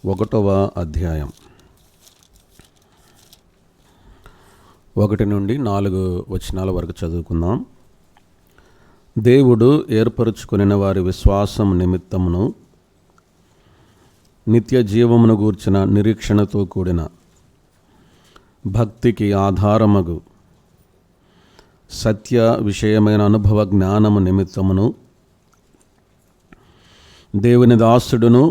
ఒకటవ అధ్యాయం 1 నుండి 4 వచనాల వరకు చదువుకుందాం. దేవుడు ఏర్పరచుకొనిన వారి విశ్వాసం నిమిత్తమును నిత్య జీవమును గూర్చిన నిరీక్షణతో కూడిన భక్తికి ఆధారమగు సత్య విషయమైన అనుభవ జ్ఞానము నిమిత్తమును దేవుని దాసుడును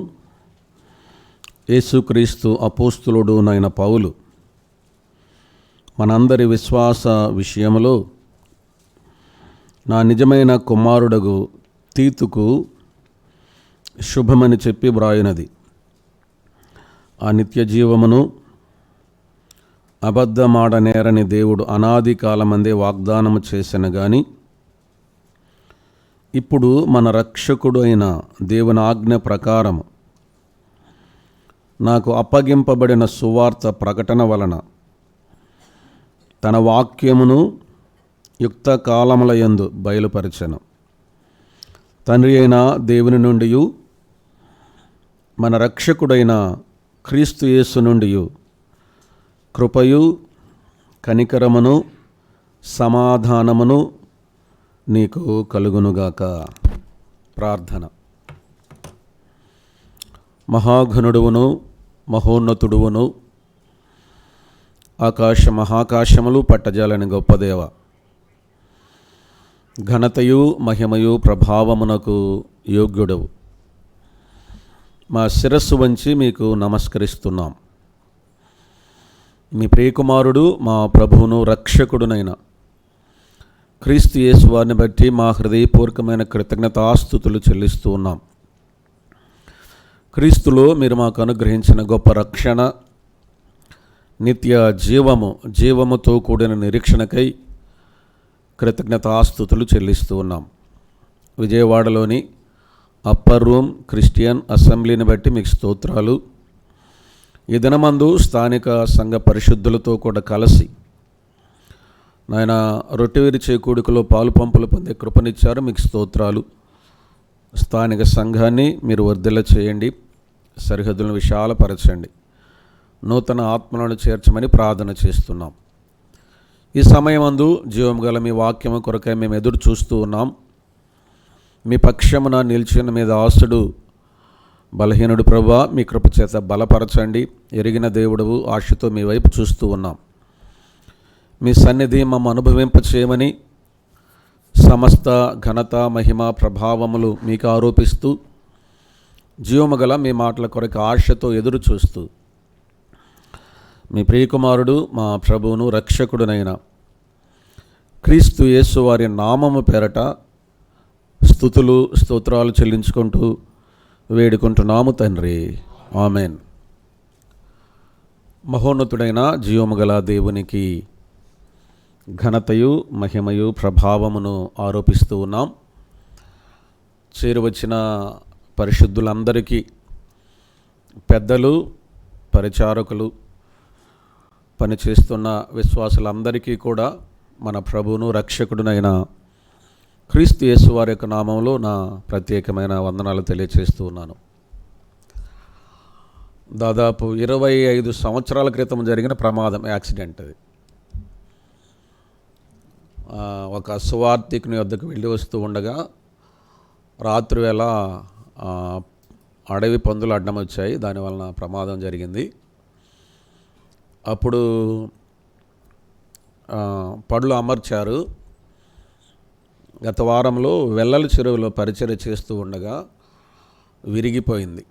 యేసుక్రీస్తు అపోస్తులుడునైన పౌలు మనందరి విశ్వాస విషయములో నా నిజమైన కుమారుడగు తీతుకు శుభమని చెప్పి వ్రాయునది. ఆ నిత్య జీవమును అబద్ధమాడనేరని దేవుడు అనాది కాలమందే వాగ్దానము చేసిన గాని ఇప్పుడు మన రక్షకుడు అయిన దేవుని ఆజ్ఞ ప్రకారము నాకు అప్పగింపబడిన సువార్త ప్రకటన వలన తన వాక్యమును యుక్త కాలముల యందు బయలుపరచెను. తండ్రి అయిన దేవుని నుండి మన రక్షకుడైన క్రీస్తు యేసు నుండి కృపయు కనికరమును సమాధానమును నీకు కలుగునుగాక. ప్రార్థన. మహాఘనుడువును మహోన్నతుడువును ఆకాశ మహాకాశములు పట్టజాలని గొప్ప దేవ, ఘనతయు మహిమయు ప్రభావమునకు యోగ్యుడవు. మా శిరస్సు వంచి మీకు నమస్కరిస్తున్నాం. మీ ప్రియకుమారుడు మా ప్రభువును రక్షకుడునైన క్రీస్తు యేసు వారిని బట్టి మా హృదయపూర్వకమైన కృతజ్ఞతాస్తుతులు చెల్లిస్తూ ఉన్నాం. క్రీస్తులో మీరు మాకు అనుగ్రహించిన గొప్ప రక్షణ, నిత్య జీవముతో కూడిన నిరీక్షణకై కృతజ్ఞతాస్తుతులు చెల్లిస్తూ ఉన్నాం. విజయవాడలోని అప్పర్ రూమ్ క్రిస్టియన్ అసెంబ్లీని బట్టి మీకు స్తోత్రాలు. ఈ దినమందు స్థానిక సంఘ పరిశుద్ధులతో కూడా కలిసి నాయన రొట్టెవిరి చేకూడికలో పాలు పంపులు పొందే కృపనిచ్చారు. మీకు స్తోత్రాలు. స్థానిక సంఘాన్ని మీరు వర్ధిల్ల చేయండి, సరిహద్దులను విశాలపరచండి, నూతన ఆత్మలను చేర్చమని ప్రార్థన చేస్తున్నాం. ఈ సమయమందు జీవం గల మీ వాక్యము కొరకై మేము ఎదురు చూస్తూ ఉన్నాం. మీ పక్షమున నిలిచిన మీద ఆసుడు బలహీనుడు ప్రభువా, మీ కృప చేత బలపరచండి. ఎరిగిన దేవుడవు, ఆశతో మీ వైపు చూస్తూ ఉన్నాం. మీ సన్నిధి మమ్మ అనుభవింప చేయమని సమస్త ఘనత మహిమ ప్రభావములు మీకు ఆరోపిస్తూ జీవము గల మీ మాటల కొరకు ఆశతో ఎదురు చూస్తూ మీ ప్రియకుమారుడు మా ప్రభువును రక్షకుడునైన క్రీస్తు యేసు వారి నామము పేరట స్తుతులు స్తోత్రాలు చెల్లించుకుంటూ వేడుకుంటున్నాము తండ్రి. ఆమెన్. మహోన్నతుడైన జీవము గల దేవునికి ఘనతయు మహిమయు ప్రభావమును ఆరోపిస్తూ ఉన్నాం. చేరువచ్చిన పరిశుద్ధులందరికీ, పెద్దలు, పరిచారకులు, పనిచేస్తున్న విశ్వాసులందరికీ కూడా మన ప్రభువును రక్షకుడునైన క్రీస్తు యేసు వారి యొక్క నామంలో నా ప్రత్యేకమైన వందనాలు తెలియచేస్తూ ఉన్నాను. దాదాపు 25 సంవత్సరాల క్రితం జరిగిన ప్రమాదం, యాక్సిడెంట్. అది ఒక సువార్థికుని వద్దకు వెళ్ళి వస్తూ ఉండగా రాత్రి వేళ అడవి పందులు అడ్డం వచ్చాయి. దానివలన ప్రమాదం జరిగింది. అప్పుడు పడులు అమర్చారు. గత వారంలో వెల్లల చెరువులో పరిచర్య చేస్తూ ఉండగా విరిగిపోయింది.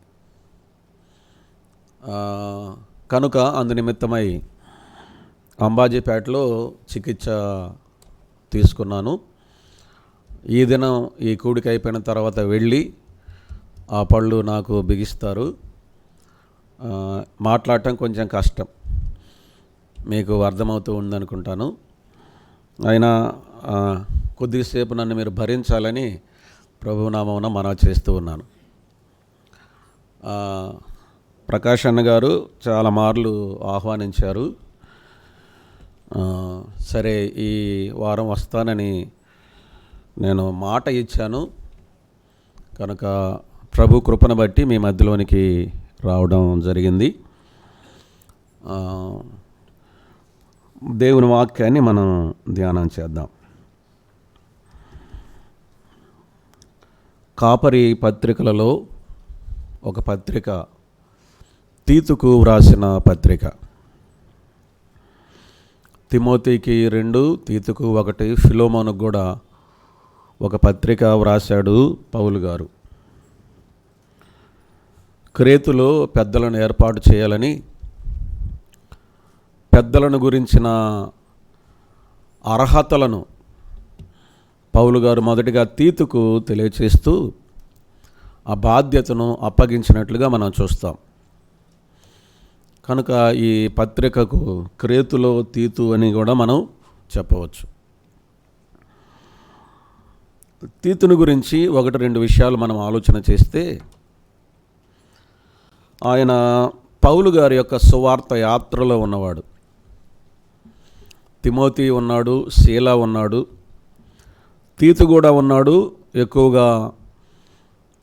కనుక అందునిమిత్తమై అంబాజీపేటలో చికిత్స తీసుకున్నాను. ఈ దినం ఈ కూడిక అయిపోయిన తర్వాత వెళ్ళి ఆ పళ్ళు నాకు బిగిస్తారు. మాట్లాడటం కొంచెం కష్టం, మీకు అర్థమవుతూ ఉందనుకుంటాను. అయినా కొద్దిసేపు నన్ను మీరు భరించాలని ప్రభునామమున మనవి చేస్తూ ఉన్నాను. ప్రకాష్ అన్న గారు చాలా మార్లు ఆహ్వానించారు. సరే, ఈ వారం వస్తానని నేను మాట ఇచ్చాను. కనుక ప్రభు కృపను బట్టి మీ మధ్యలోనికి రావడం జరిగింది. దేవుని వాక్యాన్ని మనం ధ్యానం చేద్దాం. కాపరి పత్రికలలో ఒక పత్రిక తీతుకు వ్రాసిన పత్రిక. తిమోతికి 2, తీతుకు 1, ఫిలోమోనుకు కూడా ఒక పత్రిక వ్రాశాడు పౌలు గారు. క్రేతులో పెద్దలను ఏర్పాటు చేయాలని, పెద్దలను గురించిన అర్హతలను పౌలు గారు మొదటిగా తీతుకు తెలియచేస్తూ ఆ బాధ్యతను అప్పగించినట్లుగా మనం చూస్తాం. కనుక ఈ పత్రికకు క్రేతులో తీతు అని కూడా మనం చెప్పవచ్చు. తీతుని గురించి 1-2 విషయాలు మనం ఆలోచన చేస్తే, ఆయన పౌలు గారి యొక్క సువార్త యాత్రలో ఉన్నవాడు. తిమోతి ఉన్నాడు, శీలా ఉన్నాడు, తీతు కూడా ఉన్నాడు. ఎక్కువగా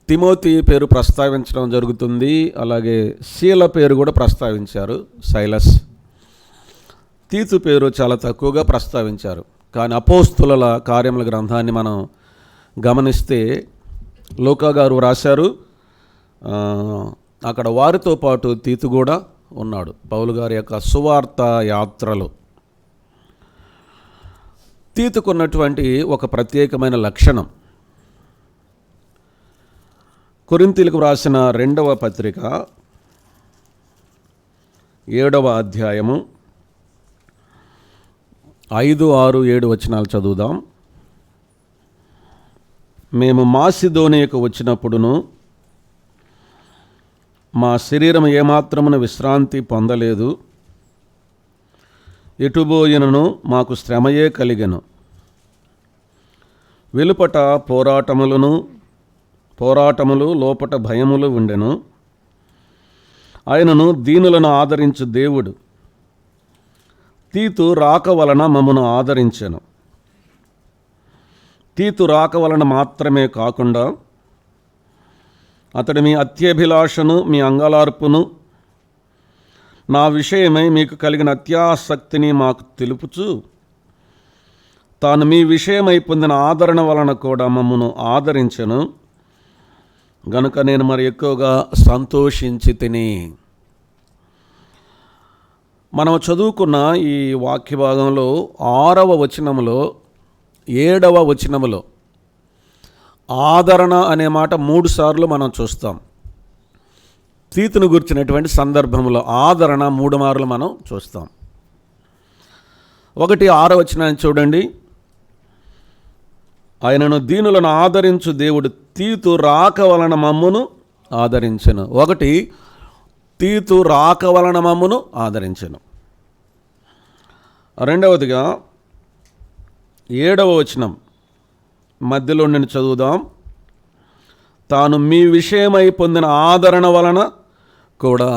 తిమోతి పేరు ప్రస్తావించడం జరుగుతుంది, అలాగే శీల పేరు కూడా ప్రస్తావించారు, సైలస్. తీతు పేరు చాలా తక్కువగా ప్రస్తావించారు. కానీ అపోస్తుల కార్యముల గ్రంథాన్ని మనం గమనిస్తే లూకా గారు రాశారు, అక్కడ వారితో పాటు తీతు కూడా ఉన్నాడు పౌలు గారి యొక్క సువార్త యాత్రలో. తీతుకున్నటువంటి ఒక ప్రత్యేకమైన లక్షణం, కొరింథీయులకు వ్రాసిన 2వ పత్రిక 7వ అధ్యాయము 5, 6, 7 వచనాలు చదువుదాం. మేము మాసిదోనియకు వచ్చినప్పుడును మా శరీరం ఏమాత్రమున విశ్రాంతి పొందలేదు, ఎటుబోయినను మాకు శ్రమయే కలిగెను. వెలుపట పోరాటములు లోపట భయములు ఉండెను. ఆయనను దీనులను ఆదరించు దేవుడు తీతు రాక వలన మమ్మను ఆదరించెను. తీతు రాక వలన మాత్రమే కాకుండా అతడు మీ అత్యభిలాషను, మీ అంగలార్పును, నా విషయమై మీకు కలిగిన అత్యాసక్తిని మాకు తెలుపుచు తాను మీ విషయమై పొందిన ఆదరణ వలన కూడా మమ్మను ఆదరించెను. గనుక నేను మరి ఎక్కువగా సంతోషించి తిని. మనం చదువుకున్న ఈ వాక్య భాగంలో 6వ వచనములో 7వ వచనములో ఆదరణ అనే మాట 3 సార్లు మనం చూస్తాం. తీతును గుర్చినటువంటి సందర్భంలో ఆదరణ 3 మార్లు మనం చూస్తాం. 6వ వచనాన్ని చూడండి. ఆయనను దీనులను ఆదరించు దేవుడు తీతు రాక వలన మమ్మును ఆదరించెను. 1 తీతు రాక వలన మమ్మును ఆదరించెను. 2వదిగా 7వ వచనం మధ్యలో నేను చదువుదాం. తాను మీ విషయమై పొందిన ఆదరణ వలన కూడా.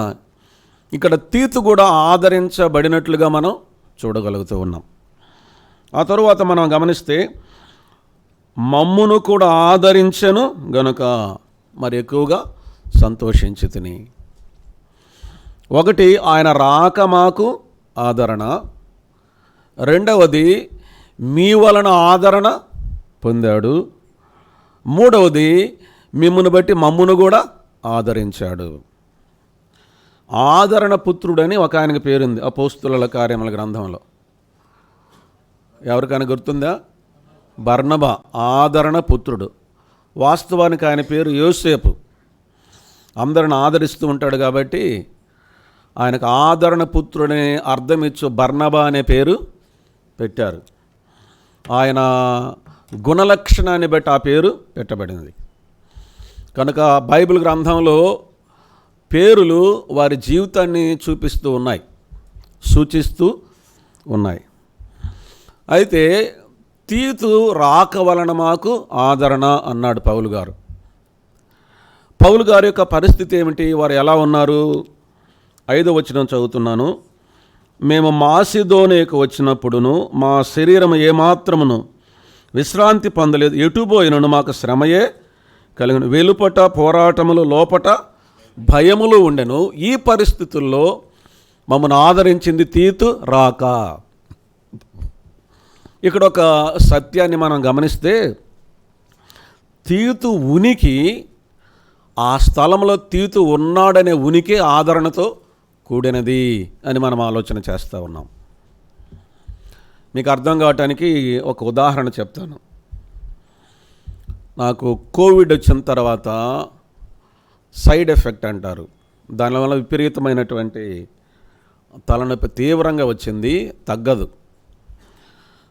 ఇక్కడ తీతు కూడా ఆదరించబడినట్లుగా మనం చూడగలుగుతూ ఉన్నాం. ఆ తరువాత మనం గమనిస్తే మమ్మును కూడా ఆదరించెను గనుక మరి ఎక్కువగా సంతోషించి తిని. 1 ఆయన రాక మాకు ఆదరణ, 2వది మీ వలన ఆదరణ పొందాడు, 3వది మిమ్మును బట్టి మమ్మును కూడా ఆదరించాడు. ఆదరణ పుత్రుడని ఒక ఆయనకి పేరుంది అపోస్తుల కార్యముల గ్రంథంలో. ఎవరికైనా గుర్తుందా? బర్నబా ఆదరణ పుత్రుడు. వాస్తవానికి ఆయన పేరు యోసేపు. అందరిని ఆదరిస్తూ ఉంటాడు కాబట్టి ఆయనకు ఆదరణ పుత్రుడని అర్థం ఇచ్చు బర్నబా అనే పేరు పెట్టారు. ఆయన గుణలక్షణాన్ని బట్టి ఆ పేరు పెట్టబడింది. కనుక బైబిల్ గ్రంథంలో పేరులు వారి జీవితాన్ని చూపిస్తూ ఉన్నాయి, సూచిస్తూ ఉన్నాయి. అయితే తీతు రాక వలన మాకు ఆదరణ అన్నాడు పౌలు గారు. పౌలు గారి యొక్క పరిస్థితి ఏమిటి? వారు ఎలా ఉన్నారు? 5వ వచనం చదువుతున్నాను. మేము మాసిదోనియకు వచ్చినప్పుడును మా శరీరం ఏమాత్రమును విశ్రాంతి పొందలేదు, ఎటుపోయినను మాకు శ్రమయే కలిగిన. వెలుపట పోరాటములు లోపట భయములో ఉండెను. ఈ పరిస్థితుల్లో మమ్మల్ని ఆదరించింది తీతు రాక. ఇక్కడ ఒక సత్యాన్ని మనం గమనిస్తే, తీతు ఉనికి, ఆ స్థలంలో తీతు ఉన్నాడనే ఉనికి ఆదరణతో కూడినది అని మనం ఆలోచన చేస్తూ ఉన్నాం. మీకు అర్థం కావటానికి ఒక ఉదాహరణ చెప్తాను. నాకు కోవిడ్ వచ్చిన తర్వాత సైడ్ ఎఫెక్ట్ అంటారు, దానివల్ల విపరీతమైనటువంటి తలనొప్పి తీవ్రంగా వచ్చింది, తగ్గదు.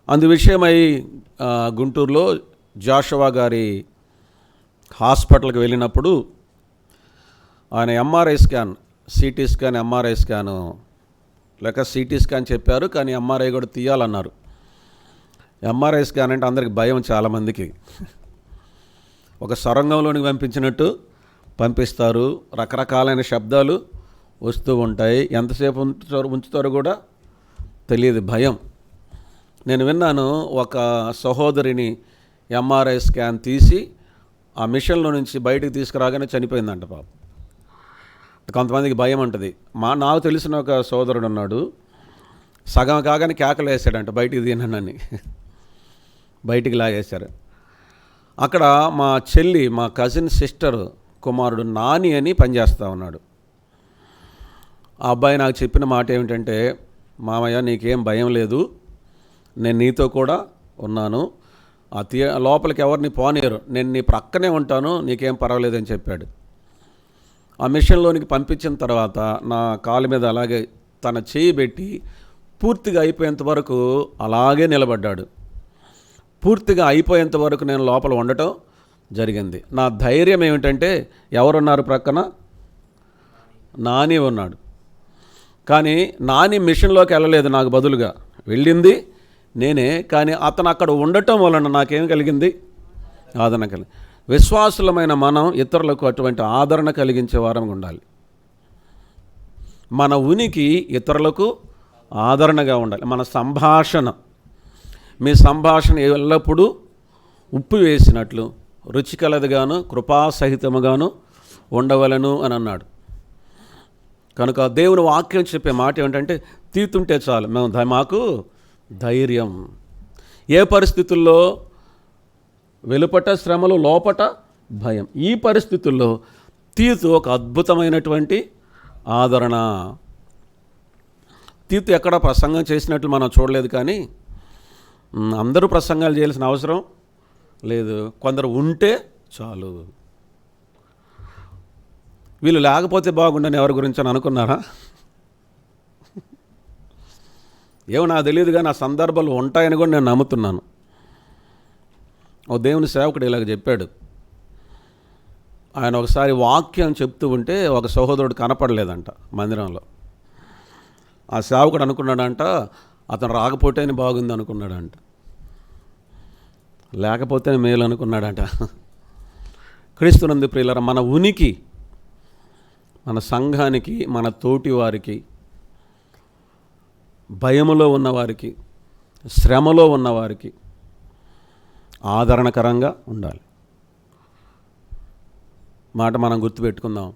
అందు విషయమై గుంటూరులో జాషువా గారి హాస్పిటల్కి వెళ్ళినప్పుడు ఆయన MRI scan, CT scan, MRI scan లేక సిటీ స్కాన్ చెప్పారు, కానీ ఎంఆర్ఐ కూడా తీయాలన్నారు. ఎంఆర్ఐ స్కాన్ అంటే అందరికి భయం చాలామందికి. ఒక సొరంగంలోనికి పంపించినట్టు పంపిస్తారు, రకరకాలైన శబ్దాలు వస్తూ ఉంటాయి, ఎంతసేపు ఉంచుతారో కూడా తెలియదు, భయం. నేను విన్నాను, ఒక సహోదరిని ఎంఆర్ఐ స్కాన్ తీసి ఆ మిషన్లో నుంచి బయటికి తీసుకురాగానే చనిపోయిందంట పాప. కొంతమందికి భయం ఉంటుంది. నాకు తెలిసిన ఒక సోదరుడు ఉన్నాడు, సగం కాగానే కేకలు వేసాడంట, బయటికి తినని బయటికి లాగేశారు. అక్కడ మా చెల్లి, మా కజిన్ సిస్టర్ కుమారుడు నాని అని పనిచేస్తూ ఉన్నాడు. ఆ అబ్బాయి నాకు చెప్పిన మాట ఏమిటంటే, మామయ్య నీకేం భయం లేదు, నేను నీతో కూడా ఉన్నాను, లోపలికి ఎవరిని పోనీయరు, నేను నీ ప్రక్కనే ఉంటాను, నీకేం పర్వాలేదని చెప్పాడు. ఆ మిషన్లోనికి పంపించిన తర్వాత నా కాలు మీద అలాగే తన చేయి పెట్టి పూర్తిగా అయిపోయేంత వరకు అలాగే నిలబడ్డాడు. పూర్తిగా అయిపోయేంత వరకు నేను లోపల ఉండటం జరిగింది. నా ధైర్యం ఏమిటంటే, ఎవరున్నారు ప్రక్కన? నాని ఉన్నాడు. కానీ నాని మిషన్లోకి వెళ్ళలేదు, నాకు బదులుగా వెళ్ళింది నేనే. కానీ అతను అక్కడ ఉండటం వలన నాకేం కలిగింది? ఆదరణ కలిగింది. విశ్వాసులమైన మనం ఇతరులకు అటువంటి ఆదరణ కలిగించే వారంగా ఉండాలి. మన ఉనికి ఇతరులకు ఆదరణగా ఉండాలి. మన సంభాషణ, మీ సంభాషణ ఎల్లప్పుడూ ఉప్పు వేసినట్లు రుచికలదిగాను కృపాసహితముగాను ఉండవలను అని అన్నాడు. కనుక దేవుని వాక్యం చెప్పే మాట ఏమిటంటే, తీతుంటే చాలు, మాకు ధైర్యం. ఏ పరిస్థితుల్లో? వెలుపట శ్రమలు, లోపట భయం. ఈ పరిస్థితుల్లో తీతు ఒక అద్భుతమైనటువంటి ఆదరణ. తీతు ఎక్కడ ప్రసంగం చేసినట్లు మనం చూడలేదు, కానీ అందరూ ప్రసంగాలు చేయాల్సిన అవసరం లేదు, కొందరు ఉంటే చాలు. వీళ్ళు లేకపోతే బాగుండని ఎవరి గురించి అని అనుకున్నారా? ఏమో నాకు తెలియదు, కానీ ఆ సందర్భాలు ఉంటాయని కూడా నేను నమ్ముతున్నాను. ఓ దేవుని సేవకుడు ఇలాగ చెప్పాడు. ఆయన ఒకసారి వాక్యం చెప్తూ ఉంటే ఒక సహోదరుడు కనపడలేదంట మందిరంలో. ఆ సేవకుడు అనుకున్నాడంట, అతను రాకపోతేనే బాగుంది అనుకున్నాడంట, లేకపోతేనే మేలు అనుకున్నాడంట. క్రీస్తునందు ప్రియులారా, మన ఉనికి, మన సంఘానికి, మన తోటి వారికి, భయములో ఉన్నవారికి, శ్రమలో ఉన్నవారికి ఆదరణకరంగా ఉండాలి. మాట మనం గుర్తుపెట్టుకుందాం.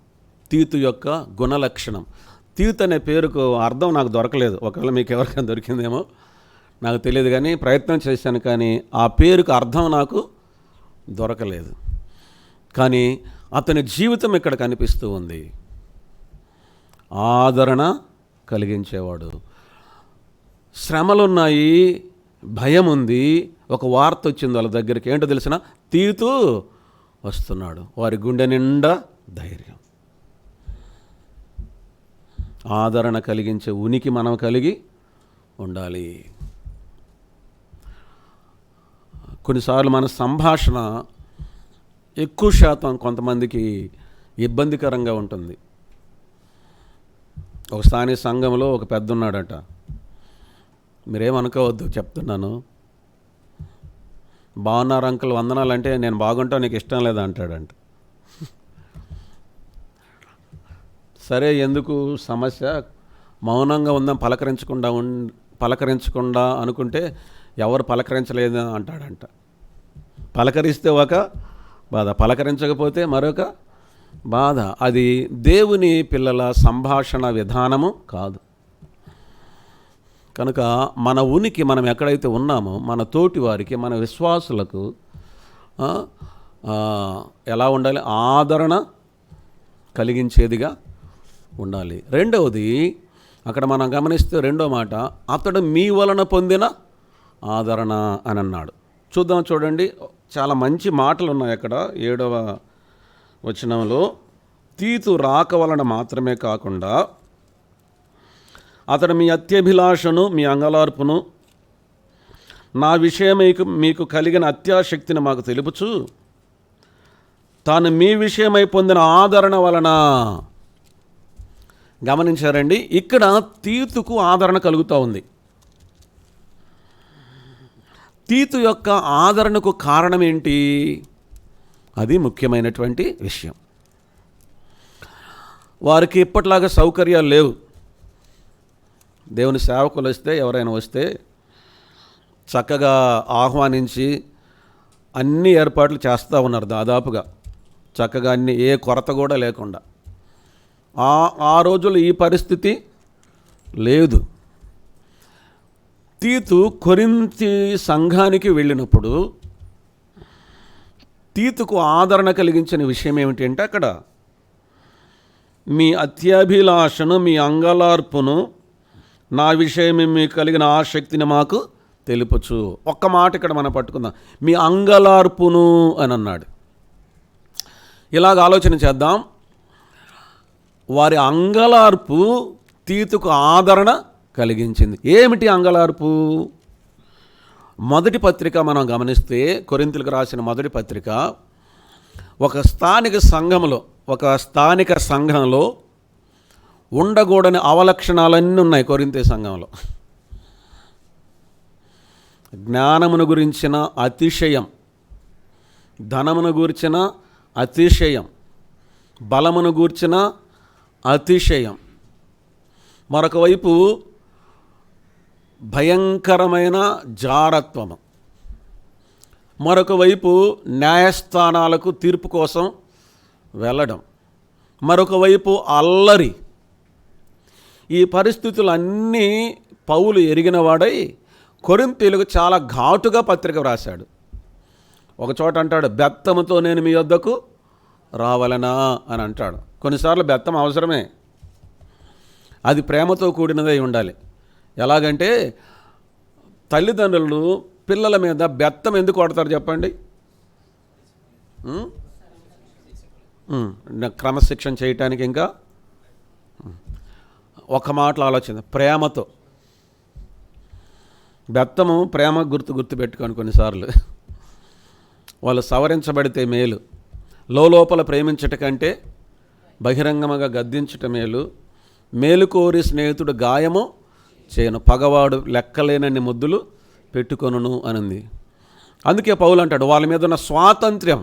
తీతు యొక్క గుణలక్షణం. తీతు అనే పేరుకు అర్థం నాకు దొరకలేదు, ఒకవేళ మీకు ఎవరికైనా దొరికిందేమో నాకు తెలియదు, కానీ ప్రయత్నం చేశాను, కానీ ఆ పేరుకు అర్థం నాకు దొరకలేదు. కానీ అతని జీవితం ఇక్కడ కనిపిస్తూ ఉంది. ఆదరణ కలిగించేవాడు. శ్రమలున్నాయి, భయం ఉంది, ఒక వార్త వచ్చింది వాళ్ళ దగ్గరికి. ఏంటో తెలిసిన? తీతు వస్తున్నాడు. వారి గుండె నిండా ధైర్యం. ఆదరణ కలిగించే ఉనికి మనం కలిగి ఉండాలి. కొన్నిసార్లు మన సంభాషణ ఎక్కువ శాతం కొంతమందికి ఇబ్బందికరంగా ఉంటుంది. ఒక స్థానిక సంఘంలో ఒక పెద్ద ఉన్నాడట, మీరేమనుకోవద్దు చెప్తున్నాను, బాగున్నారు అంకుల్ వందనాలు అంటే, నేను బాగుంటా నీకు ఇష్టం లేదా అంటాడంట. సరే, ఎందుకు సమస్య? మౌనంగా ఉందాం, పలకరించకుండా అనుకుంటే ఎవరు పలకరించలేదు అంటాడంట. పలకరిస్తే ఒక బాధ, పలకరించకపోతే మరొక బాధ. అది దేవుని పిల్లల సంభాషణ విధానము కాదు. కనుక మన ఉనికి మనం ఎక్కడైతే ఉన్నామో మన తోటి వారికి, మన విశ్వాసులకు ఎలా ఉండాలి? ఆదరణ కలిగించేదిగా ఉండాలి. రెండవది అక్కడ మనం గమనిస్తే రెండో మాట, అతడు మీ వలన పొందిన ఆదరణ అని అన్నాడు. చూడండి, చాలా మంచి మాటలు ఉన్నాయి అక్కడ 7వ వచనంలో. తీతు రాక వలన మాత్రమే కాకుండా అతడు మీ అత్యభిలాషను, మీ అంగలార్పును, నా విషయమై మీకు కలిగిన అత్యాశక్తిని మాకు తెలుపుచు తాను మీ విషయమై పొందిన ఆదరణ వలన. గమనించారండి, ఇక్కడ తీతుకు ఆదరణ కలుగుతూ ఉంది. తీతు యొక్క ఆదరణకు కారణం ఏంటి? అది ముఖ్యమైనటువంటి విషయం. వారికి ఇప్పట్లాగా సౌకర్యాలు లేవు. దేవుని సేవకులు వస్తే, ఎవరైనా వస్తే చక్కగా ఆహ్వానించి అన్ని ఏర్పాట్లు చేస్తూ ఉన్నారు దాదాపుగా, చక్కగా అన్ని, ఏ కొరత కూడా లేకుండా. ఆ రోజుల్లో ఈ పరిస్థితి లేదు. తీతు కొరింథీ సంఘానికి వెళ్ళినప్పుడు తీతుకు ఆదరణ కలిగించిన విషయం ఏమిటి అంటే, అక్కడ మీ అత్యాభిలాషను, మీ అంగలార్పును, నా విషయమే మీకు కలిగిన ఆసక్తిని మాకు తెలుపచ్చు. ఒక్క మాట ఇక్కడ మనం పట్టుకుందాం, మీ అంగలార్పును అని అన్నాడు. ఇలాగ ఆలోచన చేద్దాం. వారి అంగలార్పు తీతుకు ఆదరణ కలిగించింది. ఏమిటి అంగలార్పు? మొదటి పత్రిక మనం గమనిస్తే, కొరింథీయులకు రాసిన మొదటి పత్రిక, ఒక స్థానిక సంఘంలో ఉండకూడని అవలక్షణాలన్నీ ఉన్నాయి కొరింథీ సంఘంలో. జ్ఞానమును గురించిన అతిశయం, ధనమును గూర్చిన అతిశయం, బలమును గూర్చిన అతిశయం, మరొక వైపు భయంకరమైన జారత్వము, మరొక వైపు న్యాయస్థానాలకు తీర్పు కోసం వెళ్ళడం, మరొక వైపు అల్లరి. ఈ పరిస్థితులన్నీ పౌలు ఎరిగినవాడై కొరింథీయులకు చాలా ఘాటుగా పత్రిక వ్రాశాడు. ఒక చోట అంటాడు, బెత్తముతో నేను మీ వద్దకు రావలనా అని అంటాడు. కొన్నిసార్లు బెత్తం అవసరమే, అది ప్రేమతో కూడినదై ఉండాలి. ఎలాగంటే, తల్లిదండ్రులు పిల్లల మీద బెత్తం ఎందుకు కొడతారు చెప్పండి? క్రమశిక్షణ చేయటానికి. ఇంకా ఒక మాటలో ఆలోచన, ప్రేమతో. బెత్తము ప్రేమ గుర్తు పెట్టుకోండి. కొన్నిసార్లు వాళ్ళు సవరించబడితే మేలు. లోపల ప్రేమించట కంటే బహిరంగముగా గద్దించట మేలు. మేలు కోరి స్నేహితుడు గాయము చేయను, పగవాడు లెక్కలేనన్ని ముద్దులు పెట్టుకొనును అనింది. అందుకే పౌలు అంటాడు, వాళ్ళ మీద ఉన్న స్వాతంత్ర్యం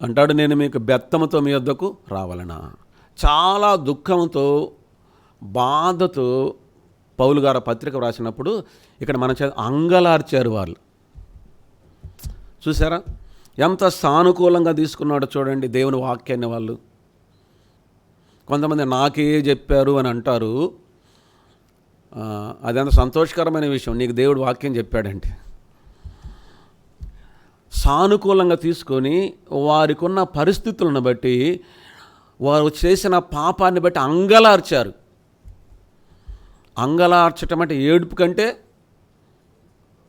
అంటాడు, నేను మీకు బెత్తముతో మీ వద్దకు రావాలనా. చాలా దుఃఖంతో, బాధతో పౌలు గారు పత్రిక వ్రాసినప్పుడు ఇక్కడ మన అంగలార్చారు వాళ్ళు. చూసారా ఎంత సానుకూలంగా తీసుకున్నాడో చూడండి దేవుని వాక్యాన్ని. వాళ్ళు కొంతమంది నాకే చెప్పారు అని అంటారు. అదంత సంతోషకరమైన విషయం, నీకు దేవుడు వాక్యం చెప్పాడంటే. సానుకూలంగా తీసుకొని వారికి ఉన్న పరిస్థితులను బట్టి, వారు చేసిన పాపాన్ని బట్టి అంగలార్చారు. అంగలార్చటం అంటే ఏడుపు కంటే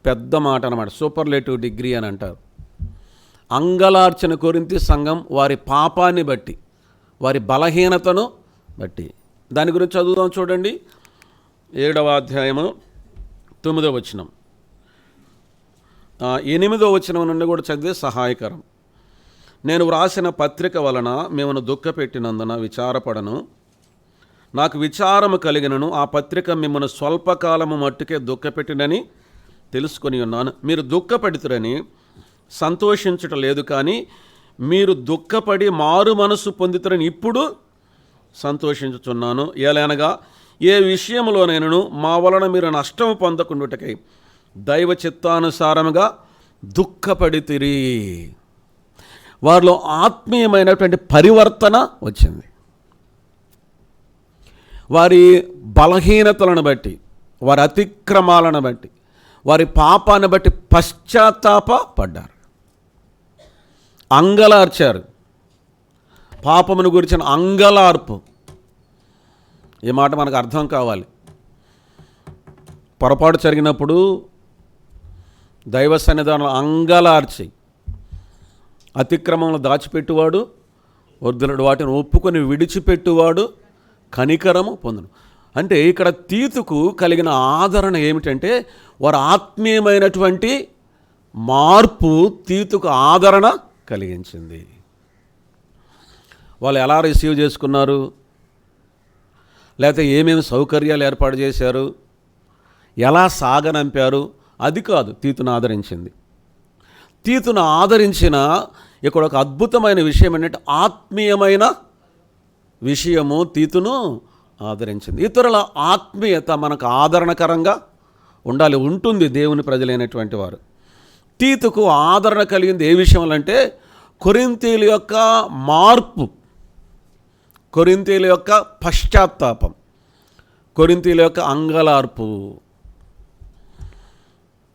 పెద్ద మాట అన్నమాట, సూపర్లేటివ్ డిగ్రీ అని అంటారు. అంగలార్చిన కొరింథీ సంఘం వారి పాపాన్ని బట్టి, వారి బలహీనతను బట్టి. దాని గురించి చదువుదాం చూడండి. 7వ అధ్యాయము 9వ వచనం, 8వ వచనం నుండి కూడా చదివే సహాయకరం. నేను వ్రాసిన పత్రిక వలన మిమ్మల్ని దుఃఖపెట్టినందున విచారపడను. నాకు విచారము కలిగినను ఆ పత్రిక మిమ్మల్ని స్వల్పకాలము మట్టుకే దుఃఖపెట్టినని తెలుసుకొని ఉన్నాను. మీరు దుఃఖపెడుతురని సంతోషించట లేదు, కానీ మీరు దుఃఖపడి మారు మనసు పొందుతారని ఇప్పుడు సంతోషించుచున్నాను. ఏలనగా ఏ విషయంలోనైనను మా వలన మీరు నష్టము పొందకుండుటకై దైవ చిత్తానుసారముగా దుఃఖపడితిరి. వారిలో ఆత్మీయమైనటువంటి పరివర్తన వచ్చింది. వారి బలహీనతలను బట్టి, వారి అతిక్రమాలను బట్టి, వారి పాపాన్ని బట్టి పశ్చాత్తాప పడ్డారు, అంగలార్చారు. పాపమును గురించిన అంగలార్పు, ఈ మాట మనకు అర్థం కావాలి. పొరపాటు జరిగినప్పుడు దైవ సన్నిధానంలో అంగలార్చి అతిక్రమంలో దాచిపెట్టువాడు వర్ధనుడు, వాటిని ఒప్పుకొని విడిచిపెట్టువాడు కనికరము పొందును. అంటే ఇక్కడ తీతుకు కలిగిన ఆదరణ ఏమిటంటే, వారు ఆత్మీయమైనటువంటి మార్పు తీతుకు ఆదరణ కలిగించింది. వాళ్ళు ఎలా రిసీవ్ చేసుకున్నారు, లేకపోతే ఏమేమి సౌకర్యాలు ఏర్పాటు చేశారు, ఎలా సాగనంపారు, అది కాదు తీతును ఆదరించింది. తీతును ఆదరించిన ఇక్కడ ఒక అద్భుతమైన విషయం ఏంటంటే, ఆత్మీయమైన విషయము తీతును ఆదరించింది. ఇతరుల ఆత్మీయత మనకు ఆదరణకరంగా ఉండాలి, ఉంటుంది దేవుని ప్రజలైనటువంటి వారు. తీతుకు ఆదరణ కలిగింది ఏ విషయంలో అంటే, కొరింథీయుల యొక్క మార్పు, కొరింథీయుల యొక్క పశ్చాత్తాపం, కొరింథీయుల యొక్క అంగలార్పు.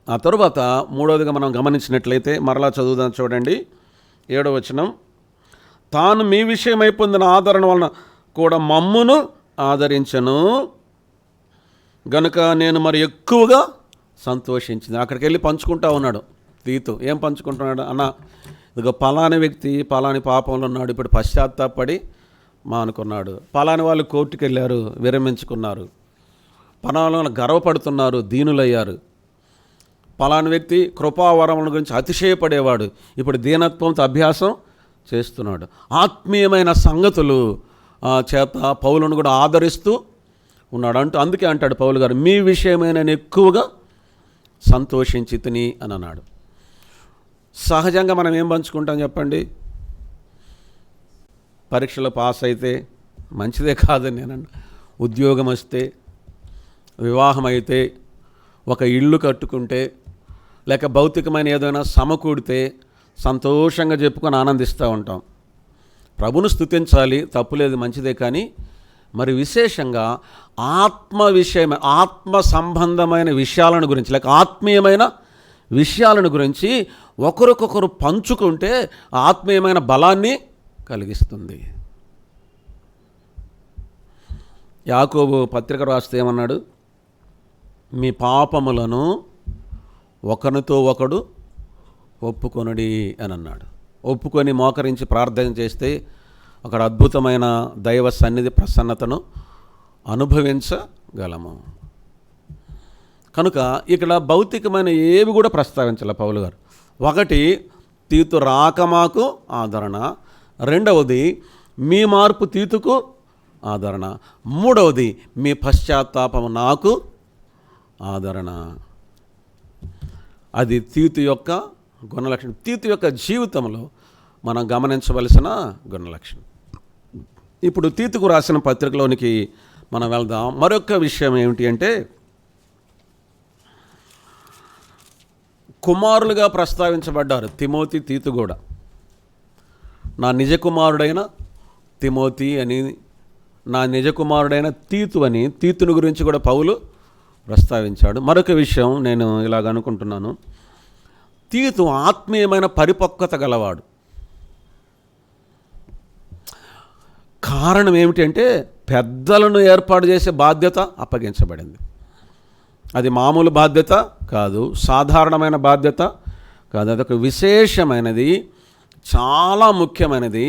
ఆ తరువాత మూడవదిగా మనం గమనించినట్లయితే, మరలా చదువుదాం చూడండి, 7వ వచనం. తాను మీ విషయమై పొందిన ఆదరణ వలన కూడా మమ్మును ఆదరించను గనుక నేను మరి ఎక్కువగా సంతోషించింది. అక్కడికి వెళ్ళి పంచుకుంటా ఉన్నాడు తీతు. ఏం పంచుకుంటున్నాడు? అన్న, ఇదిగో పలాని వ్యక్తి పలాని పాపంలో ఉన్నాడు, ఇప్పుడు పశ్చాత్తాపడి మానుకున్నాడు. పలాని వాళ్ళు కోర్టుకు వెళ్ళారు, విరమించుకున్నారు. పలాని వాళ్ళు గర్వపడుతున్నారు, దీనులయ్యారు. పలాని వ్యక్తి కృపావరముల గురించి అతిశయపడేవాడు, ఇప్పుడు దీనత్వంతో అభ్యాసం చేస్తున్నాడు. ఆత్మీయమైన సంగతులు చేత పౌలును కూడా ఆదరిస్తూ ఉన్నాడు. అందుకే అంటాడు పౌలు గారు, మీ విషయమై నేను ఎక్కువగా సంతోషించి తిని అని అన్నాడు. సహజంగా మనం ఏం పంచుకుంటాం చెప్పండి? పరీక్షలో పాస్ అయితే మంచిదే కాదని నేనన్నా, ఉద్యోగం వస్తే, వివాహం అయితే, ఒక ఇల్లు కట్టుకుంటే, లేక భౌతికమైన ఏదైనా సమకూడితే సంతోషంగా చెప్పుకొని ఆనందిస్తూ ఉంటాం. ప్రభును స్తుతించాలి, తప్పులేదు, మంచిదే. కానీ మరి విశేషంగా ఆత్మ సంబంధమైన విషయాలను గురించి, లేక ఆత్మీయమైన విషయాలను గురించి ఒకరికొకరు పంచుకుంటే ఆత్మీయమైన బలాన్ని కలిగిస్తుంది. యాకోబు పత్రిక రాస్తే ఏమన్నాడు? మీ పాపములను ఒకరితో ఒకడు ఒప్పుకొనుడి అని అన్నాడు. ఒప్పుకొని మోకరించి ప్రార్థన చేస్తే అక్కడ అద్భుతమైన దైవ సన్నిధి ప్రసన్నతను అనుభవించగలము. కనుక ఇక్కడ భౌతికమైన ఏవి కూడా ప్రస్తావించాలి పౌలు గారు. ఒకటి, తీతు రాక మాకు ఆదరణ. రెండవది, మీ మార్పు తీతుకు ఆదరణ. మూడవది, మీ పశ్చాత్తాపం నాకు ఆదరణ. అది తీతు యొక్క గుణలక్షణం, తీతు యొక్క జీవితంలో మనం గమనించవలసిన గుణలక్షణం. ఇప్పుడు తీతుకు రాసిన పత్రికలోనికి మనం వెళ్దాం. మరొక విషయం ఏమిటి అంటే, కుమారులుగా ప్రస్తావించబడ్డారు తిమోతి, తీతు కూడా. నా నిజ కుమారుడైన తిమోతి అని, నా నిజ కుమారుడైన తీతు అని తీతుని గురించి కూడా పౌలు ప్రస్తావించాడు. మరొక విషయం నేను ఇలాగ అనుకుంటున్నాను, తీతు ఆత్మీయమైన పరిపక్వత గలవాడు. కారణం ఏమిటంటే, పెద్దలను ఏర్పాటు చేసే బాధ్యత అప్పగించబడింది. అది మామూలు బాధ్యత కాదు, సాధారణమైన బాధ్యత కాదు. అదొక విశేషమైనది, చాలా ముఖ్యమైనది,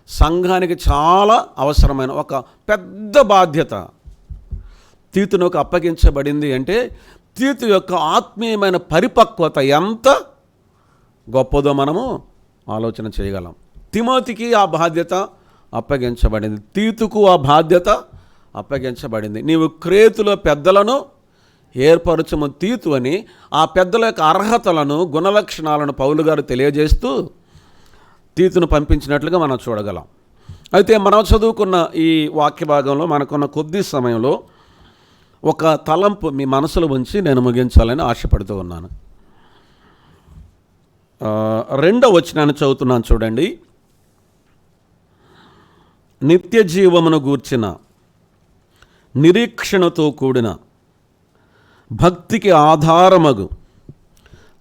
సంఘానికి చాలా అవసరమైన ఒక పెద్ద బాధ్యత తీతునకు అప్పగించబడింది. అంటే తీతు యొక్క ఆత్మీయమైన పరిపక్వత ఎంత గొప్పదో మనము ఆలోచన చేయగలం. తిమోతికి ఆ బాధ్యత అప్పగించబడింది, తీతుకు ఆ బాధ్యత అప్పగించబడింది. నీవు క్రేతులో పెద్దలను ఏర్పరచము తీతు అని ఆ పెద్దల యొక్క అర్హతలను, గుణలక్షణాలను పౌలు గారు తెలియజేస్తూ తీతును పంపించినట్లుగా మనం చూడగలం. అయితే మనం చదువుకున్న ఈ వాక్య భాగంలో మనకున్న కొద్ది సమయంలో ఒక తలంపు మీ మనసులో ఉంచి నేను ముగించాలని ఆశపడుతూ ఉన్నాను. రెండవ వచనాన్ని చదువుతున్నాను చూడండి. నిత్య జీవమును గూర్చిన నిరీక్షణతో కూడిన భక్తికి ఆధారమగు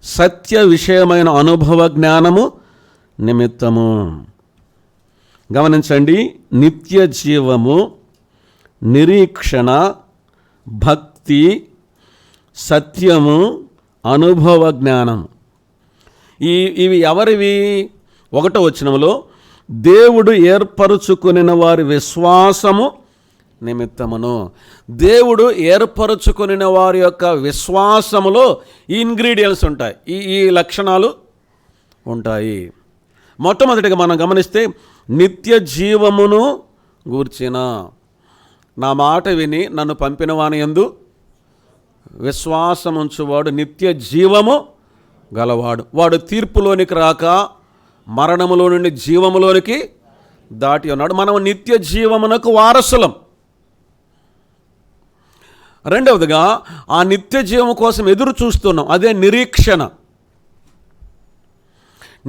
సత్య విషయమైన అనుభవ జ్ఞానము నిమిత్తము. గమనించండి, నిత్య జీవము, నిరీక్షణ, భక్తి, సత్యము, అనుభవ జ్ఞానం. ఇవి ఎవరివి? 1వ వచనంలో దేవుడు ఏర్పరచుకొనిన వారి విశ్వాసము నిమిత్తమును. దేవుడు ఏర్పరచుకొనిన వారి యొక్క విశ్వాసములో ఈ ఇంగ్రీడియంట్స్ ఉంటాయి, ఈ లక్షణాలు ఉంటాయి. మొట్టమొదటిగా మనం గమనిస్తే నిత్య జీవమును గూర్చిన, నా మాట విని నన్ను పంపిన వాని యందు విశ్వాసముంచువాడు నిత్య జీవము గలవాడు. వాడు తీర్పులోనికి రాక మరణములో నుండి జీవములోనికి దాటి ఉన్నాడు. మనం నిత్య జీవమునకు వారసులం. రెండవదిగా ఆ నిత్య జీవము కోసం ఎదురు చూస్తున్నాం, అదే నిరీక్షణ.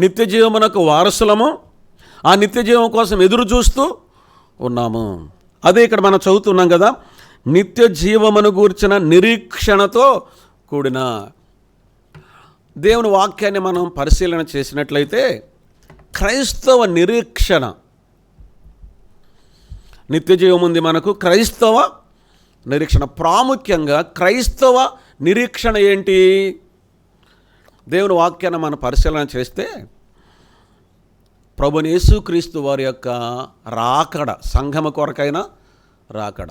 నిత్య జీవమునకు వారసులము, ఆ నిత్య జీవం కోసం ఎదురు చూస్తూ ఉన్నాము. అదే ఇక్కడ మనం చదువుతున్నాం కదా, నిత్య జీవమును గూర్చిన నిరీక్షణతో కూడిన. దేవుని వాక్యాన్ని మనం పరిశీలన చేసినట్లయితే క్రైస్తవ నిరీక్షణ, నిత్య జీవం ఉంది మనకు, క్రైస్తవ నిరీక్షణ. ప్రాముఖ్యంగా క్రైస్తవ నిరీక్షణ ఏంటి? దేవుని వాక్యాన్ని మనం పరిశీలన చేస్తే ప్రభువైన యేసుక్రీస్తు వారి యొక్క రాకడ, సంఘము కొరకైన రాకడ.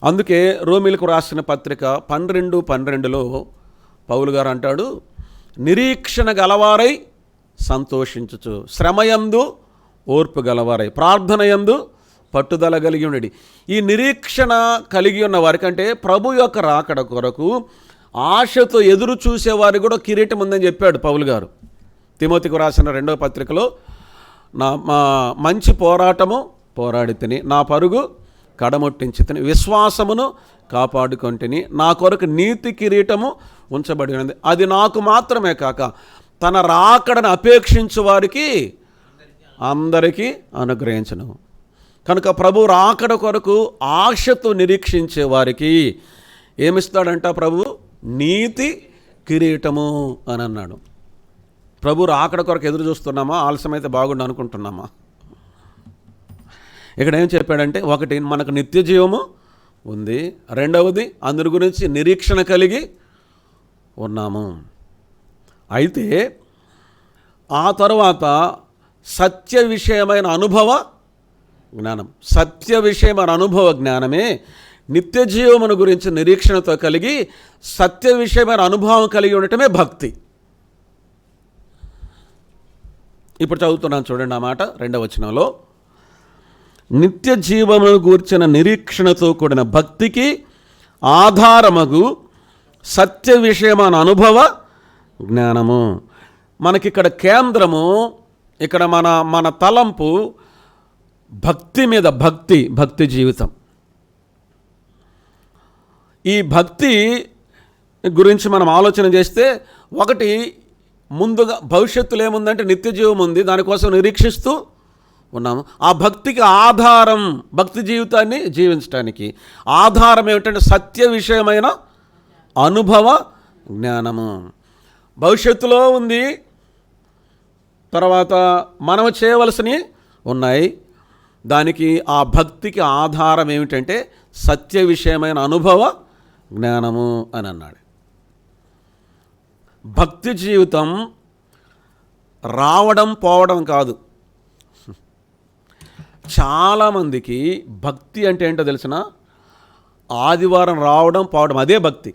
అందుకే రోమీలకు రాసిన పత్రిక 12:12లో పౌలు గారు అంటాడు, నిరీక్షణ గలవారై సంతోషించుచు, శ్రమయందు ఓర్పు గలవారై, ప్రార్థనయందు పట్టుదల కలిగి ఉండి. ఈ నిరీక్షణ కలిగి ఉన్న వారికంటే ప్రభు యొక్క రాకడ కొరకు ఆశతో ఎదురు చూసేవారికి కూడా కిరీటం ఉందని చెప్పాడు పౌలు గారు తిమోతికి రాసిన 2వ పత్రికలో. నా మంచి పోరాటము పోరాడి తిని, నా పరుగు కడముట్టించి తిని, విశ్వాసమును కాపాడుకొంటిని, నా కొరకు నీతి కిరీటము ఉంచబడి ఉన్నది, అది నాకు మాత్రమే కాక తన రాకడను అపేక్షించు వారికి అందరికీ అనుగ్రహించను. కనుక ప్రభు రాకడ కొరకు ఆశతో నిరీక్షించే వారికి ఏమిస్తాడంట? ప్రభు నీతి కిరీటము అని అన్నాడు. ప్రభు రాకడ కొరకు ఎదురు చూస్తున్నామా? ఆలస్యమైతే బాగుండు అనుకుంటున్నామా? ఇక్కడ ఏం చెప్పాడంటే, ఒకటి మనకు నిత్య జీవము ఉంది, రెండవది అందరి గురించి నిరీక్షణ కలిగి ఉన్నాము. అయితే ఆ తర్వాత సత్య విషయమైన అనుభవ జ్ఞానం. సత్య విషయమైన అనుభవ జ్ఞానమే నిత్య జీవమును గురించి నిరీక్షణతో కలిగి సత్య విషయమైన అనుభవం కలిగి ఉండటమే భక్తి. ఇప్పుడు చదువుతున్నాను చూడండి ఆ మాట 2వ వచనంలో, నిత్య జీవమును గూర్చిన నిరీక్షణతో కూడిన భక్తికి ఆధారమగు సత్య విషయమైన అనుభవ జ్ఞానము. మనకిక్కడ కేంద్రము, ఇక్కడ మన తలంపు భక్తి మీద. భక్తి జీవితం. ఈ భక్తి గురించి మనం ఆలోచన చేస్తే, ఒకటి ముందుగా భవిష్యత్తులో ఏముందంటే నిత్య జీవం ఉంది, దానికోసం నిరీక్షిస్తూ ఉన్నాము. ఆ భక్తికి ఆధారం, భక్తి జీవితాన్ని జీవించడానికి ఆధారం ఏమిటంటే సత్య విషయమైన అనుభవ జ్ఞానము. భవిష్యత్తులో ఉంది, తర్వాత మనం చేయవలసినవి ఉన్నాయి. దానికి ఆ భక్తికి ఆధారం ఏమిటంటే సత్య విషయమైన అనుభవ జ్ఞానము అని అన్నాడు. భక్తి జీవితం రావడం పోవడం కాదు. చాలామందికి భక్తి అంటే ఏంటో తెలిసిన, ఆదివారం రావడం పోవడం అదే భక్తి.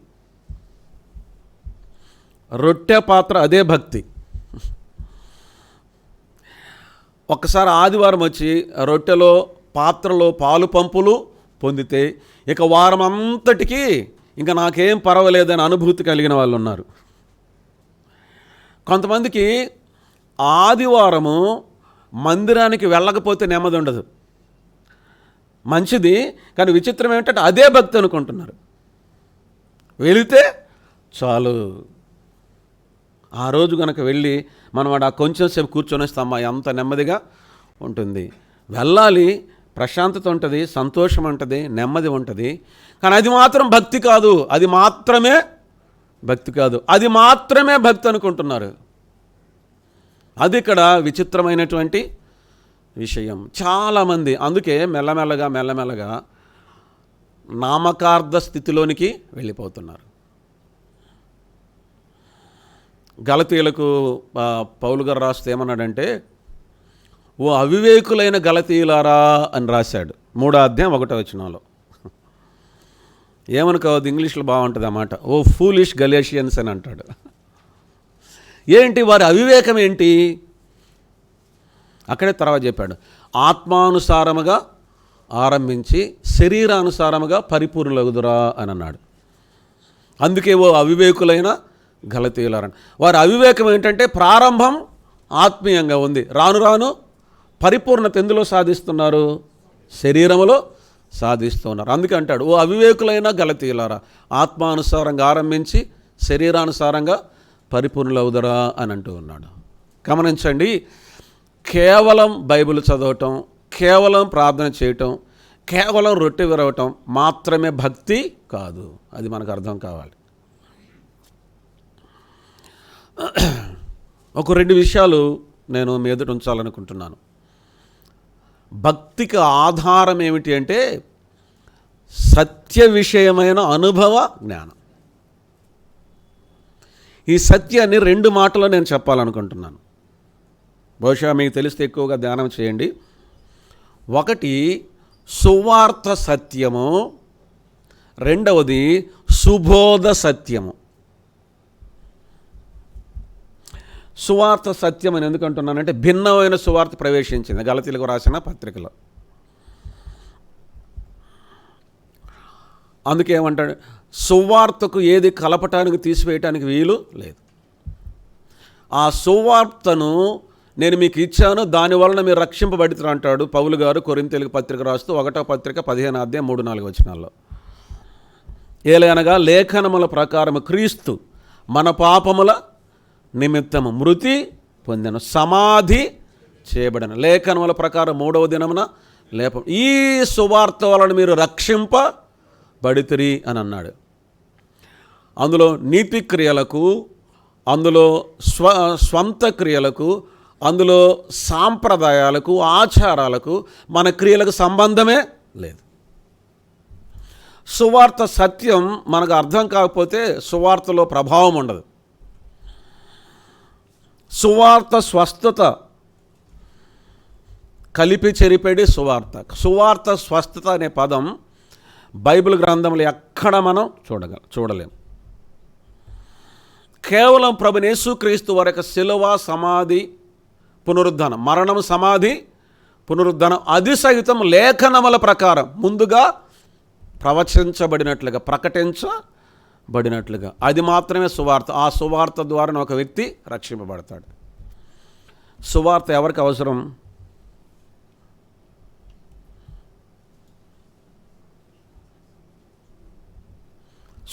రొట్టె పాత్ర అదే భక్తి. ఒక్కసారి ఆదివారం వచ్చి రొట్టెలో పాత్రలో పాలు పంపులు పొందితే ఇక వారం అంతటికీ ఇంకా నాకేం పర్వాలేదని అనుభూతి కలిగిన వాళ్ళు ఉన్నారు. కొంతమందికి ఆదివారము మందిరానికి వెళ్ళకపోతే నెమ్మది ఉండదు. మంచిది, కానీ విచిత్రం ఏమిటంటే అదే భక్తి అనుకుంటున్నారు. వెళితే చాలు, ఆ రోజు కనుక వెళ్ళి మనం ఆ కొంచెం సేపు కూర్చొని వస్తామా ఎంత నెమ్మదిగా ఉంటుంది. వెళ్ళాలి, ప్రశాంతత ఉంటుంది, సంతోషం ఉంటుంది, నెమ్మది ఉంటుంది. కానీ అది మాత్రం భక్తి కాదు, అది మాత్రమే భక్తి కాదు, అది మాత్రమే భక్తి అనుకుంటున్నారు. అది ఇక్కడ విచిత్రమైనటువంటి విషయం. చాలామంది అందుకే మెల్లమెల్లగా నామకార్థ స్థితిలోనికి వెళ్ళిపోతున్నారు. గలతీయులకు పౌలు గారు రాస్తే ఏమన్నాడంటే, ఓ అవివేకులైన గలతీయులారా అని రాశాడు. 3వ అధ్యాయం 1వ వచనంలో. ఏమనుకోవద్దు, ఇంగ్లీష్లో బాగుంటుంది అన్నమాట. ఓ ఫూలిష్ గలేషియన్స్ అని అంటాడు. ఏంటి వారి అవివేకం ఏంటి? అక్కడే తర్వాత చెప్పాడు, ఆత్మానుసారముగా ఆరంభించి శరీరానుసారముగా పరిపూర్ణులగుదురా అని అన్నాడు. అందుకే ఓ అవివేకులైన గలతీయులారని. వారి అవివేకం ఏంటంటే ప్రారంభం ఆత్మీయంగా ఉంది, రాను రాను పరిపూర్ణత ఎందులో సాధిస్తున్నారు? శరీరములో సాధిస్తున్నారు. అందుకే అంటాడు, ఓ అవివేకులైన గలతీయులారా, ఆత్మానుసారంగా ఆరంభించి శరీరానుసారంగా పరిపూర్ణులవుదరా అని అంటూ ఉన్నాడు. గమనించండి, కేవలం బైబిల్ చదవటం, కేవలం ప్రార్థన చేయటం, కేవలం రొట్టె విరవటం మాత్రమే భక్తి కాదు. అది మనకు అర్థం కావాలి. ఒక 2 విషయాలు నేను మీ ఎదుట ఉంచాలనుకుంటున్నాను. భక్తికి ఆధారం ఏమిటి అంటే సత్య విషయమైన అనుభవ జ్ఞానం. ఈ సత్యాన్ని 2 మాటల్లో నేను చెప్పాలనుకుంటున్నాను. బహుశా మీకు తెలిస్తే ఎక్కువగా ధ్యానం చేయండి. ఒకటి సువార్త సత్యము, రెండవది సుబోధ సత్యము. సువార్త సత్యం అని ఎందుకంటున్నానంటే భిన్నమైన సువార్త ప్రవేశించింది గలతీయులకు రాసిన పత్రికలో. అందుకే ఏమంటాడు, సువార్తకు ఏది కలపటానికి తీసివేయటానికి వీలు లేదు. ఆ సువార్తను నేను మీకు ఇచ్చాను, దానివలన మీరు రక్షింపబడుతారు అంటాడు పౌలు గారు కొరింథీయులకు పత్రిక రాస్తూ 1వ పత్రిక 15వ అధ్యాయం 3-4 వచనాల్లో. ఏలయనగా లేఖనముల ప్రకారము క్రీస్తు మన పాపముల నిమిత్తము మృతి పొందెను, సమాధి చేయబడిన, లేఖనముల ప్రకారం 3వ దినమున లేప, ఈ సువార్త వలన మీరు రక్షింపబడితిరి అని అన్నాడు. అందులో నీతి క్రియలకు, అందులో స్వంత క్రియలకు, అందులో సాంప్రదాయాలకు, ఆచారాలకు, మన క్రియలకు సంబంధమే లేదు. సువార్త సత్యం మనకు అర్థం కాకపోతే సువార్తలో ప్రభావం ఉండదు. సువార్త స్వస్థత కలిపి చెరిపేడి సువార్త. సువార్త స్వస్థత అనే పదం బైబిల్ గ్రంథంలో ఎక్కడ మనం చూడలేం. కేవలం ప్రభువైన యేసుక్రీస్తు వారి యొక్క శిలువ, సమాధి, పునరుద్ధానం, మరణం, సమాధి, పునరుద్ధానం, అది సహితం లేఖనముల ప్రకారం ముందుగా ప్రవచించబడినట్లుగా, ప్రకటించబడినట్లుగా, అది మాత్రమే సువార్త. ఆ సువార్త ద్వారా ఒక వ్యక్తి రక్షింపబడతాడు. సువార్త ఎవరికి అవసరం?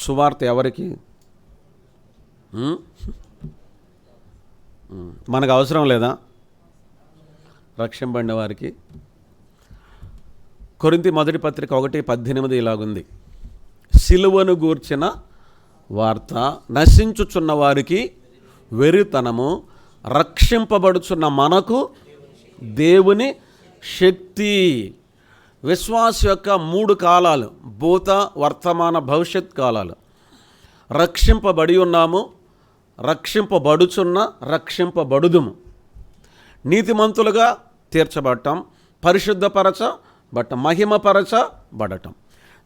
సువార్త ఎవరికి? మనకు అవసరం లేదా? రక్షింపబడిన వారికి. కొరింథీ మొదటి పత్రిక 1:18 ఇలాగుంది, సిలువను గూర్చిన వార్త నశించుచున్న వారికి వెరితనము, రక్షింపబడుచున్న మనకు దేవుని శక్తి. విశ్వాస యొక్క 3 కాలాలు, భూత, వర్తమాన, భవిష్యత్ కాలాలు. రక్షింపబడి ఉన్నాము, రక్షింపబడుచున్న, రక్షింపబడుదుము. నీతిమంతులుగా తీర్చబడటం, పరిశుద్ధపరచబడటం, మహిమపరచబడటం.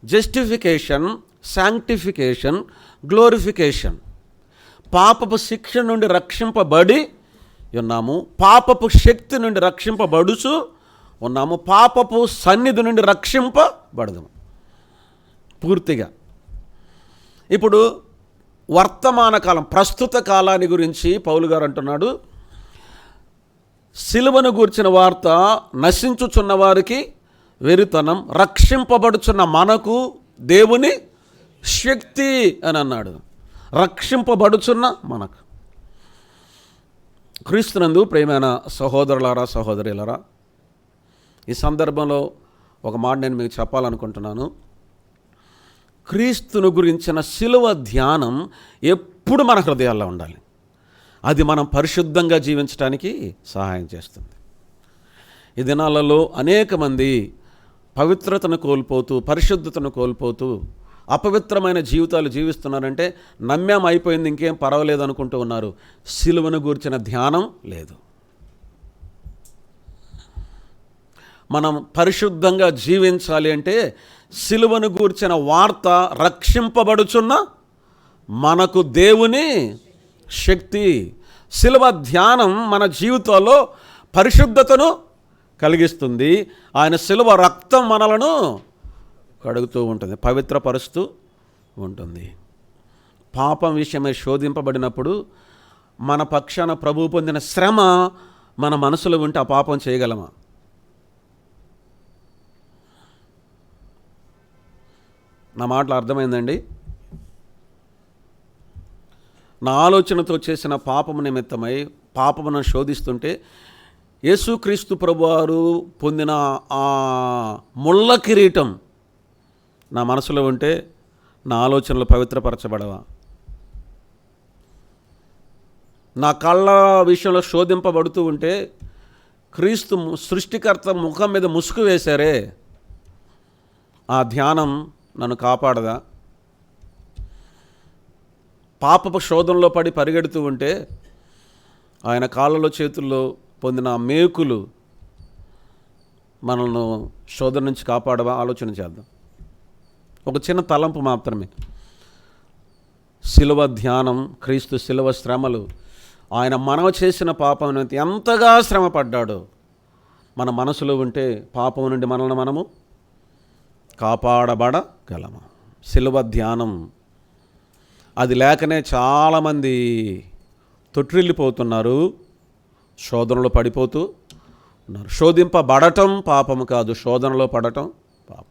Justification, sanctification, glorification. పాపపు శిక్ష నుండి రక్షింపబడి ఉన్నాము, పాపపు శక్తి నుండి రక్షింపబడుచు ఉన్నాము, పాపపు సన్నిధి నుండి రక్షింపబడదాము పూర్తిగా. ఇప్పుడు వర్తమాన కాలం, ప్రస్తుత కాలాన్ని గురించి పౌలు గారు అంటున్నాడు, సిలువను గూర్చిన వార్త నశించుచున్న వారికి వెరితనం, రక్షింపబడుచున్న మనకు దేవుని శక్తి అని అన్నాడు. రక్షింపబడుచున్న మనకు. క్రీస్తునందు ప్రియమైన సహోదరులారా, సహోదరులారా, ఈ సందర్భంలో ఒక మాట నేను మీకు చెప్పాలనుకుంటున్నాను. క్రీస్తును గురించిన శిలువ ధ్యానం ఎప్పుడు మన హృదయాల్లో ఉండాలి. అది మనం పరిశుద్ధంగా జీవించడానికి సహాయం చేస్తుంది. ఈ దినాలలో అనేక మంది పవిత్రతను కోల్పోతూ, పరిశుద్ధతను కోల్పోతూ అపవిత్రమైన జీవితాలు జీవిస్తున్నారంటే నమ్యం అయిపోయింది, ఇంకేం పర్వాలేదు అనుకుంటూ ఉన్నారు. సిలువను గూర్చిన ధ్యానం లేదు. మనం పరిశుద్ధంగా జీవించాలి అంటే సిలువను గూర్చిన వార్త రక్షింపబడుచున్న మనకు దేవుని శక్తి. సిలువ ధ్యానం మన జీవితాల్లో పరిశుద్ధతను కలిగిస్తుంది. ఆయన సిలువ రక్తం మనలను కడుగుతూ ఉంటుంది, పవిత్రపరుస్తూ ఉంటుంది. పాపం విషయమై శోధింపబడినప్పుడు మన పక్షాన ప్రభువు పొందిన శ్రమ మన మనసులో ఉంటే ఆ పాపం చేయగలమా? నా మాటలు అర్థమైందండి? నా ఆలోచనతో చేసిన పాపము నిమిత్తమై పాపమును శోధిస్తుంటే యేసుక్రీస్తు ప్రభువారు పొందిన ఆ ముళ్ళ కిరీటం నా మనసులో ఉంటే నా ఆలోచనలు పవిత్రపరచబడవా? నా కళ్ళ విషయంలో శోధింపబడుతూ ఉంటే క్రీస్తు సృష్టికర్త ముఖం మీద ముసుగు వేశారే, ఆ ధ్యానం నన్ను కాపాడదా? పాపపు శోధనలో పడి పరిగెడుతూ ఉంటే ఆయన కాళ్ళలో చేతుల్లో పొందిన మేకులు మనల్ని శోధన నుంచి కాపాడవా? ఆలోచన చేద్దాం. ఒక చిన్న తలంపు మాత్రమే. శిలువ ధ్యానం, క్రీస్తు శిలువ శ్రమలు, ఆయన మనవ చేసిన పాపం ఎంతగా శ్రమ పడ్డాడో మన మనసులో ఉంటే పాపం నుండి మనల్ని మనము కాపాడబడగలము. శిలువ ధ్యానం అది లేకనే చాలామంది తొట్టిల్లిపోతున్నారు, శోధనలో పడిపోతూ ఉన్నారు. శోధింపబడటం పాపము కాదు, శోధనలో పడటం పాపం.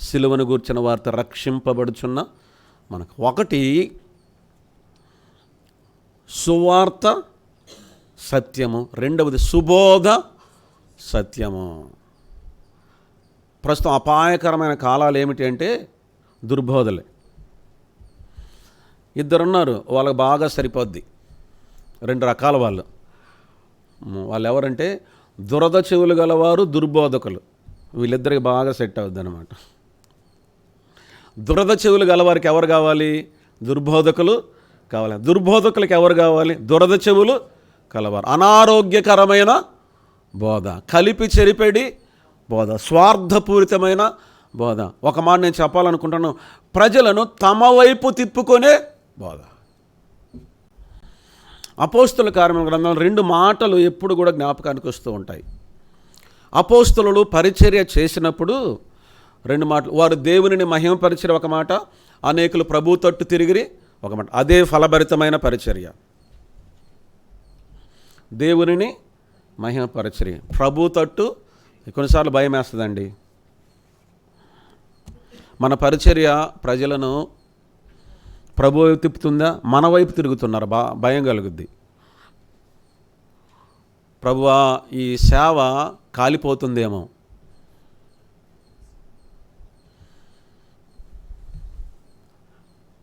సిలువను గూర్చిన వార్త రక్షింపబడుచున్న మనకు ఒకటి సువార్త సత్యము, రెండవది సుబోధ సత్యము. ప్రస్తుతం అపాయకరమైన కాలాలు ఏమిటి అంటే దుర్బోధలే. ఇద్దరున్నారు, వాళ్ళకి బాగా సరిపోద్ది. రెండు రకాల వాళ్ళు ఎవరంటే దురద చెవులు గలవారు, దుర్బోధకులు. వీళ్ళిద్దరికి బాగా సెట్ అవుద్ది అనమాట. దురద చెవులు గలవారికి ఎవరు కావాలి? దుర్బోధకులు కావాలి. దుర్బోధకులకు ఎవరు కావాలి? దురద చెవులు కలవారు. అనారోగ్యకరమైన బోధ, కలిపి చెరిపెడి బోధ, స్వార్థపూరితమైన బోధ. ఒక మాట నేను చెప్పాలనుకుంటున్నాను, ప్రజలను తమ వైపు తిప్పుకొనే బోధ. అపోస్తుల కార్యముల గ్రంథంలో రెండు మాటలు ఎప్పుడు కూడా జ్ఞాపకానికి వస్తూ ఉంటాయి. అపోస్తులు పరిచర్య చేసినప్పుడు రెండు మాటలు, వారు దేవునిని మహిమపరిచిన ఒక మాట, అనేకులు ప్రభు తట్టు తిరిగిరి ఒక మాట. అదే ఫలభరితమైన పరిచర్య. దేవునిని మహిమపరిచర్య, ప్రభు తట్టు. కొన్నిసార్లు భయం వేస్తుందండి. మన పరిచర్య ప్రజలను ప్రభు వైపు తిప్పుతుందా, మన వైపు తిరుగుతున్నారు? భయం కలుగుద్ది. ప్రభువా, ఈ సేవ కాలిపోతుందేమో.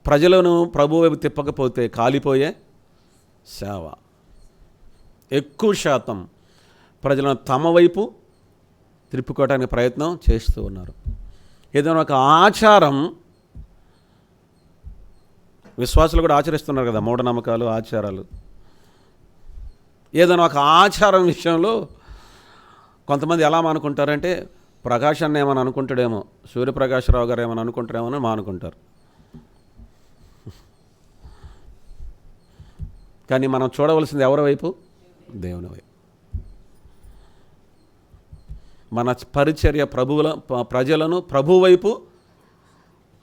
ప్రజలను ప్రభు వైపు తిప్పకపోతే కాలిపోయే సేవ. ఎక్కువ శాతం ప్రజలను తమ వైపు తిప్పుకోవడానికి ప్రయత్నం చేస్తూ ఉన్నారు. ఏదైనా ఒక ఆచారం, విశ్వాసులు కూడా ఆచరిస్తున్నారు కదా, మూఢనమ్మకాలు, ఆచారాలు. ఏదైనా ఒక ఆచారం విషయంలో కొంతమంది ఎలా అనుకుంటారంటే, ప్రకాశాన్ని ఏమని అనుకుంటాడేమో, సూర్యప్రకాశరావు గారు ఏమని అనుకుంటారేమో అని అనుకుంటారు. కానీ మనం చూడవలసింది ఎవరి వైపు? దేవుని వైపు. మన పరిచర్య ప్రజలను ప్రభు వైపు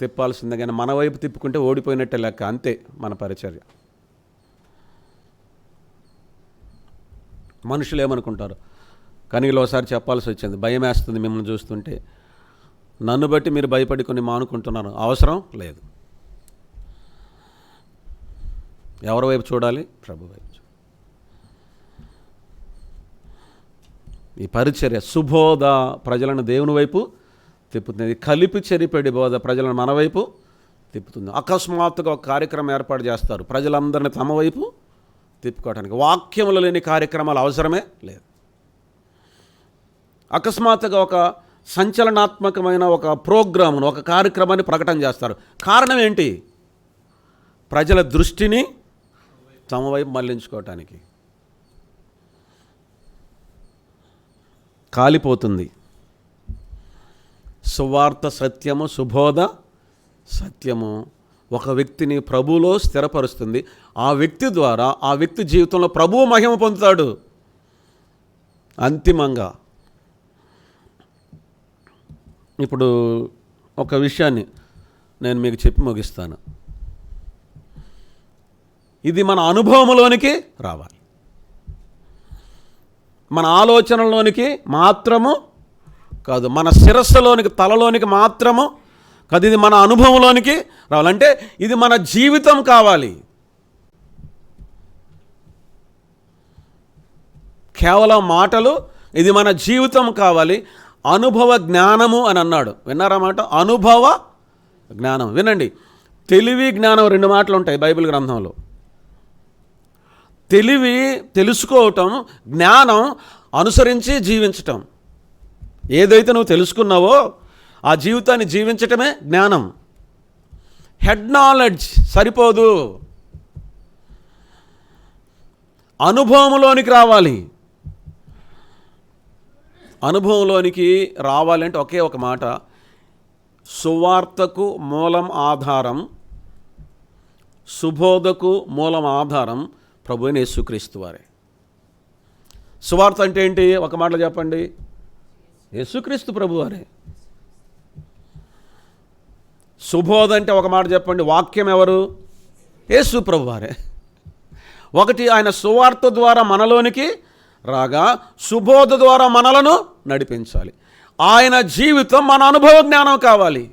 తిప్పాల్సిందే, కానీ మన వైపు తిప్పుకుంటే ఓడిపోయినట్టే లెక్క. అంతే మన పరిచర్య. మనుషులు ఏమనుకుంటారు? కానీ ఒకసారి చెప్పాల్సి వచ్చింది, భయం వేస్తుంది మిమ్మల్ని చూస్తుంటే. నన్ను బట్టి మీరు భయపడి కొన్ని మానుకుంటున్నారు, అవసరం లేదు. ఎవరి వైపు చూడాలి? ప్రభు వైపు. ఈ పరిచర్య సుబోధ ప్రజలను దేవుని వైపు తిప్పుతుంది. కలిపి చెరిపెడి బోధ ప్రజలను మన వైపు తిప్పుతుంది. అకస్మాత్తుగా ఒక కార్యక్రమం ఏర్పాటు చేస్తారు ప్రజలందరినీ తమ వైపు తిప్పుకోవడానికి. వాక్యములు లేని కార్యక్రమాలు అవసరమే లేదు. అకస్మాత్తుగా ఒక సంచలనాత్మకమైన ఒక ప్రోగ్రామును, ఒక కార్యక్రమాన్ని ప్రకటన చేస్తారు. కారణం ఏంటి? ప్రజల దృష్టిని తమ వైపు మళ్లించుకోవటానికి. కాలిపోతుంది. సువార్త సత్యము, సుబోధ సత్యము ఒక వ్యక్తిని ప్రభువులో స్థిరపరుస్తుంది. ఆ వ్యక్తి ద్వారా ఆ వ్యక్తి జీవితంలో ప్రభువు మహిమ పొందుతాడు. అంతిమంగా ఇప్పుడు ఒక విషయాన్ని నేను మీకు చెప్పి ముగిస్తాను. ఇది మన అనుభవంలోనికి రావాలి, మన ఆలోచనలోనికి మాత్రము కాదు, మన శిరస్సులోనికి, తలలోనికి మాత్రము కాదు, ఇది మన అనుభవంలోనికి రావాలంటే ఇది మన జీవితం కావాలి. కేవలం మాటలు, ఇది మన జీవితం కావాలి. అనుభవ జ్ఞానము అని అన్నాడు, విన్నారా మాట? అనుభవ జ్ఞానం. వినండి, తెలివి జ్ఞానం 2 మాటలు ఉంటాయి బైబిల్ గ్రంథంలో. తెలివి తెలుసుకోవటం, జ్ఞానం అనుసరించి జీవించటం. ఏదైతే నువ్వు తెలుసుకున్నావో ఆ జీవితాన్ని జీవించటమే జ్ఞానం. హెడ్ నాలెడ్జ్ సరిపోదు, అనుభవంలోనికి రావాలి. అనుభవంలోనికి రావాలంటే ఒకే ఒక మాట, సువార్తకు మూలం ఆధారం, సుబోధకు మూలం ఆధారం ప్రభువైన యేసుక్రీస్తు వారే. సువార్త అంటే ఏంటి? ఒక మాటలో చెప్పండి, యేసుక్రీస్తు ప్రభువారే. సుబోధ అంటే ఒక మాట చెప్పండి, వాక్యం ఎవరు? యేసు ప్రభువారే. ఒకటి, ఆయన సువార్త ద్వారా మనలోనికి రాగా సుబోధ ద్వారా మనలను నడిపించాలి. ఆయన జీవితం మన అనుభవ జ్ఞానం కావాలి.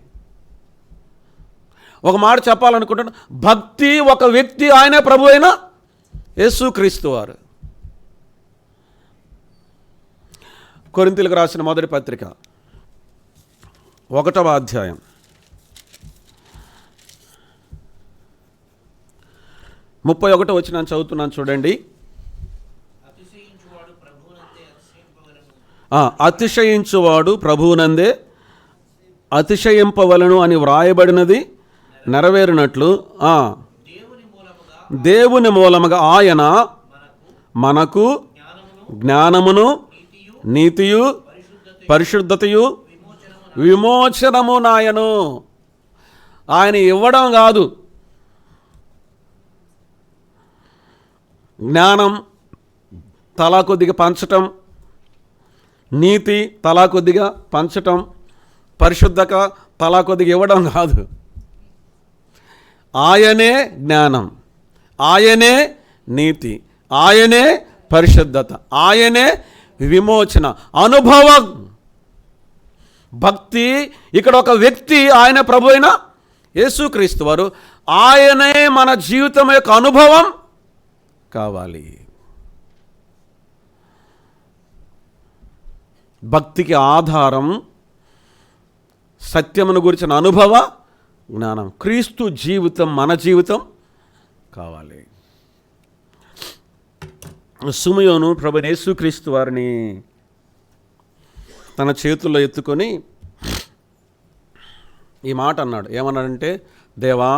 ఒక మాట చెప్పాలనుకుంటున్నాను, భక్తి ఒక వ్యక్తి, ఆయనే ప్రభు అయిన యేసుక్రీస్తు వారు. కొరింథీయులకు రాసిన మొదటి పత్రిక 1వ అధ్యాయం 31వ వచనం చదువుతున్నాను చూడండి. అతిశయించువాడు ప్రభువునందే అతిశయింపవలను అని వ్రాయబడినది నెరవేరినట్లు దేవుని మూలముగా ఆయన మనకు జ్ఞానమును, నీతియు, పరిశుద్ధతయు, విమోచనము నాయను. ఆయన ఇవ్వడం కాదు, జ్ఞానం తలా కొద్దిగా పంచటం, నీతి తలా కొద్దిగా పంచటం, పరిశుద్ధత తలా కొద్దిగా ఇవ్వడం కాదు. ఆయనే జ్ఞానం, ఆయనే నీతి, ఆయనే పరిశుద్ధత, ఆయనే విమోచన, అనుభవం. భక్తి ఇక్కడ ఒక వ్యక్తి, ఆయన ప్రభు అయిన యేసుక్రీస్తు వారు. ఆయనే మన జీవితం యొక్క అనుభవం కావాలి. భక్తికి ఆధారం సత్యమును గురించిన అనుభవ జ్ఞానం. క్రీస్తు జీవితం మన జీవితం కావాలి. సిమియోను ప్రభువైన యేసుక్రీస్తు వారిని తన చేతుల్లో ఎత్తుకొని ఈ మాట అన్నాడు. ఏమన్నాడంటే, దేవా,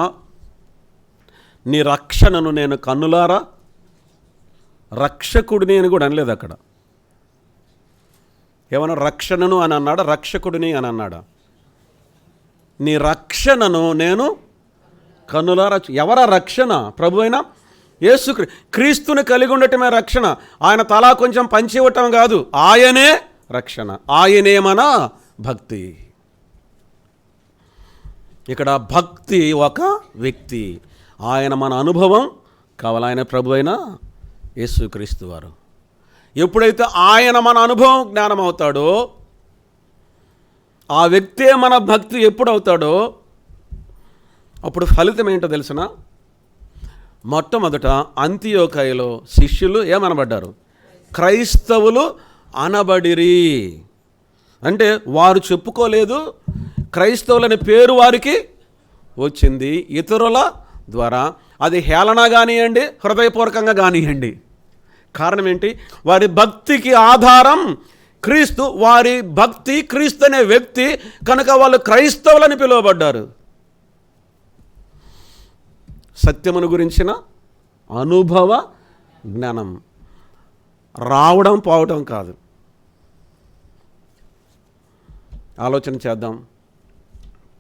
నీ రక్షణను నేను కన్నులారా, రక్షకుడిని అని కూడా అనలేదు అక్కడ. ఏమన్నా రక్షణను అని అన్నాడా, రక్షకుడిని అని అన్నాడా? నీ రక్షణను నేను కన్నులారా. ఎవరా రక్షణ? ప్రభు అయిన క్రీస్తుని కలిగి ఉండటమే రక్షణ. ఆయన తలా కొంచెం పంచి ఇవ్వటం కాదు, ఆయనే రక్షణ, ఆయనే మన భక్తి. ఇక్కడ భక్తి ఒక వ్యక్తి, ఆయన మన అనుభవం కావాలి. ఆయన ప్రభు అయిన యేసుక్రీస్తు వారు. ఎప్పుడైతే ఆయన మన అనుభవం జ్ఞానం అవుతాడో, ఆ వ్యక్తే మన భక్తి ఎప్పుడు అవుతాడో, అప్పుడు ఫలితం ఏంటో తెలిసిన? మొట్టమొదట అంతియోకయలో శిష్యులు ఏమనబడ్డారు? క్రైస్తవులు అనబడిరి. అంటే వారు చెప్పుకోలేదు, క్రైస్తవులని పేరు వారికి వచ్చింది ఇతరుల ద్వారా. అది హేళన కానివ్వండి, హృదయపూర్వకంగా కానివ్వండి. కారణం ఏంటి? వారి భక్తికి ఆధారం క్రీస్తు. వారి భక్తి క్రీస్తు అనే వ్యక్తి కనుక వాళ్ళు క్రైస్తవులని పిలువబడ్డారు. సత్యమును గురించిన అనుభవ జ్ఞానం, రావడం పోవడం కాదు. ఆలోచన చేద్దాం,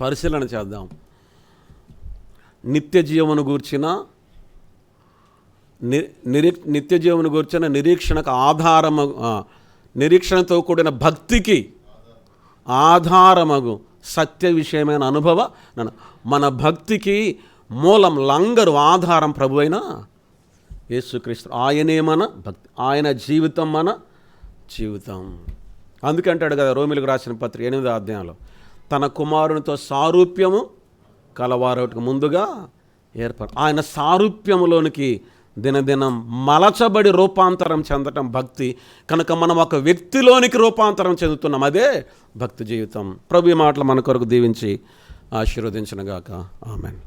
పరిశీలన చేద్దాం. నిత్య జీవమును గూర్చిన నిరీక్షణకు ఆధారము, నిరీక్షణతో కూడిన భక్తికి ఆధారమగు సత్య విషయమైన అనుభవ. మన భక్తికి మూలం, లంగరు, ఆధారం ప్రభు అయిన యేసుక్రీస్తు. ఆయనే మన భక్తి, ఆయన జీవితం మన జీవితం. అందుకంటాడు కదా రోమిలకు రాసిన పత్రిక 8వ అధ్యాయంలో, తన కుమారునితో సారూప్యము కలవారొకటికి ముందుగా ఆయన సారూప్యములోనికి దినదినం మలచబడి రూపాంతరం చెందటం భక్తి. కనుక మనం ఒక వ్యక్తిలోనికి రూపాంతరం చెందుతున్నాం, అదే భక్తి జీవితం. ప్రభు ఈ మాటలు మన కొరకు దీవించి ఆశీర్వదించునుగాక. ఆమేన్.